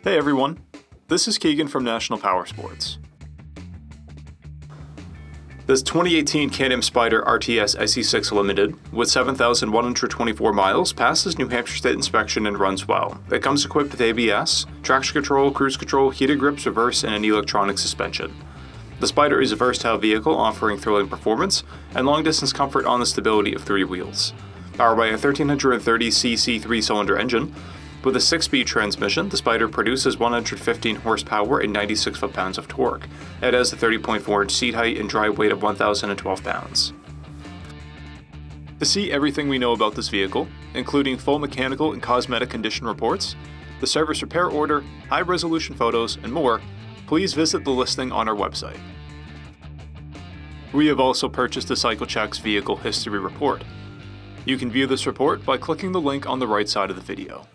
Hey everyone, this is Keegan from National Powersports. This 2018 Can-Am SPYDER RTS SE6 Limited, with 7,124 miles, passes New Hampshire State inspection and runs well. It comes equipped with ABS, traction control, cruise control, heated grips, reverse, and an electronic suspension. The SPYDER is a versatile vehicle offering thrilling performance and long-distance comfort on the stability of 3 wheels. Powered by a 1330cc 3-cylinder engine, with a 6-speed transmission, the SPYDER produces 115 horsepower and 96 foot-pounds of torque. It has a 30.4-inch seat height and dry weight of 1,012 pounds. To see everything we know about this vehicle, including full mechanical and cosmetic condition reports, the service repair order, high-resolution photos, and more, please visit the listing on our website. We have also purchased the CycleCheck's Vehicle History Report. You can view this report by clicking the link on the right side of the video.